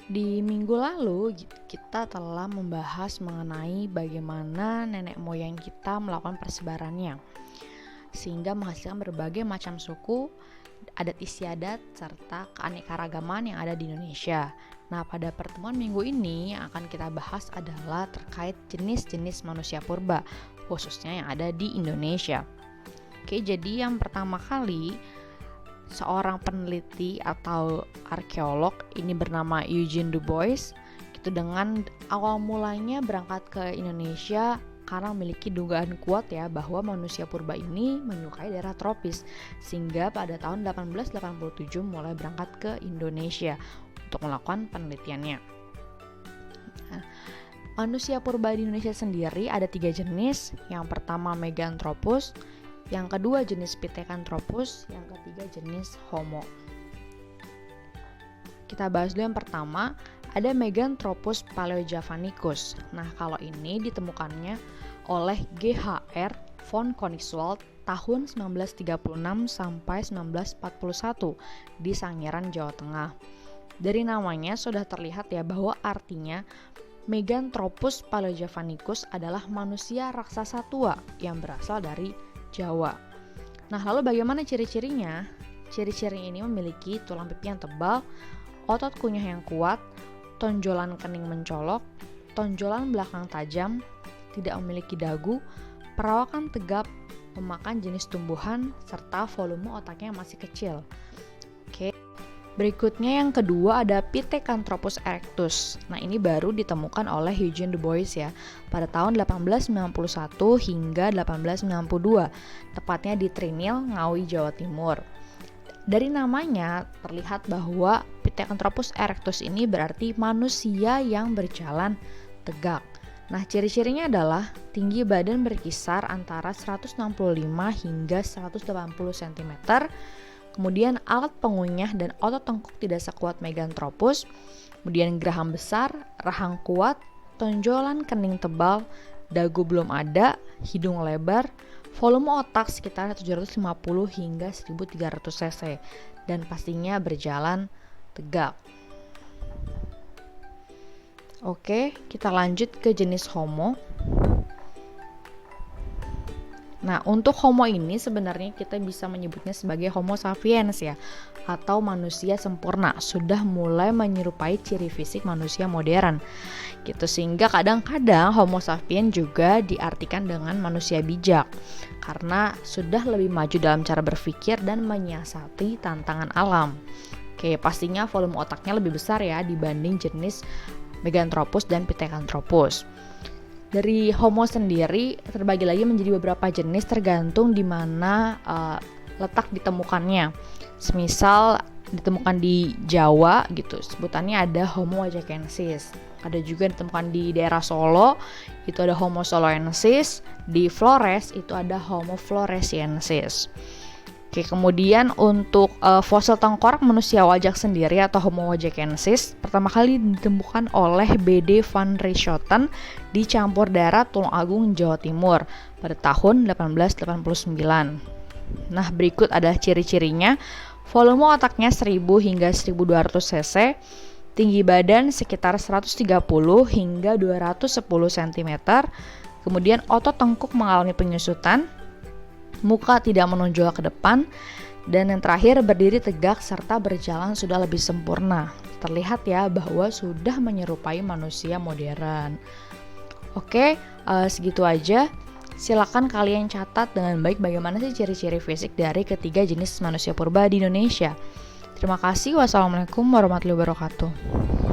Di minggu lalu kita telah membahas mengenai bagaimana nenek moyang kita melakukan persebarannya sehingga menghasilkan berbagai macam suku, adat istiadat, serta keanekaragaman yang ada di Indonesia. Nah, pada pertemuan minggu ini yang akan kita bahas adalah terkait jenis-jenis manusia purba, khususnya yang ada di Indonesia. Oke, jadi yang pertama kali seorang peneliti atau arkeolog ini bernama Eugene Du Bois itu dengan awal mulanya berangkat ke Indonesia karena memiliki dugaan kuat ya bahwa manusia purba ini menyukai daerah tropis, sehingga pada tahun 1887 mulai berangkat ke Indonesia untuk melakukan penelitiannya. Nah, manusia purba di Indonesia sendiri ada 3 jenis. Yang pertama Meganthropus, yang kedua jenis Pithecanthropus, yang ketiga jenis Homo. Kita bahas dulu yang pertama, ada Meganthropus paleojavanicus. Nah, kalau ini ditemukannya oleh G.H.R. von Koningswald tahun 1936 sampai 1941 di Sangiran, Jawa Tengah. Dari namanya sudah terlihat ya bahwa artinya Meganthropus paleojavanicus adalah manusia raksasa tua yang berasal dari Jawa. Nah, lalu bagaimana ciri-cirinya? Ciri-ciri ini memiliki tulang pipi yang tebal, otot kunyah yang kuat, tonjolan kening mencolok, tonjolan belakang tajam, tidak memiliki dagu, perawakan tegap, memakan jenis tumbuhan, serta volume otaknya yang masih kecil. Oke. Berikutnya yang kedua ada Pithecanthropus erectus. Nah, ini baru ditemukan oleh Eugene Du Bois ya pada tahun 1891 hingga 1892, tepatnya di Trinil, Ngawi, Jawa Timur. Dari namanya terlihat bahwa Pithecanthropus erectus ini berarti manusia yang berjalan tegak. Nah, ciri-cirinya adalah tinggi badan berkisar antara 165 hingga 180 cm. Kemudian alat pengunyah dan otot tengkuk tidak sekuat Meganthropus. Kemudian geraham besar, rahang kuat, tonjolan kening tebal, dagu belum ada, hidung lebar, volume otak sekitar 750 hingga 1300 cc, dan pastinya berjalan tegak. Oke, kita lanjut ke jenis Homo. Nah, untuk Homo ini sebenarnya kita bisa menyebutnya sebagai Homo sapiens ya, atau manusia sempurna, sudah mulai menyerupai ciri fisik manusia modern. Gitu, sehingga kadang-kadang Homo sapiens juga diartikan dengan manusia bijak, karena sudah lebih maju dalam cara berpikir dan menyiasati tantangan alam. Oke, pastinya volume otaknya lebih besar ya dibanding jenis Meganthropus dan Pithecanthropus. Dari Homo sendiri terbagi lagi menjadi beberapa jenis tergantung di mana letak ditemukannya. Semisal ditemukan di Jawa gitu, sebutannya ada Homo wajakensis. Ada juga ditemukan di daerah Solo, itu ada Homo soloensis. Di Flores itu ada Homo floresiensis. Oke, kemudian untuk fosil tengkorak manusia wajak sendiri atau Homo wajakensis pertama kali ditemukan oleh B.D. van Richoten di Campur Darat Tulungagung, Jawa Timur pada tahun 1889. Nah, berikut adalah ciri-cirinya. Volume otaknya 1000 hingga 1200 cc, tinggi badan sekitar 130 hingga 210 cm, kemudian otot tengkuk mengalami penyusutan, muka tidak menonjol ke depan, dan yang terakhir berdiri tegak serta berjalan sudah lebih sempurna. Terlihat ya bahwa sudah menyerupai manusia modern. Oke, segitu aja. Silakan kalian catat dengan baik bagaimana sih ciri-ciri fisik dari ketiga jenis manusia purba di Indonesia. Terima kasih. Wassalamualaikum warahmatullahi wabarakatuh.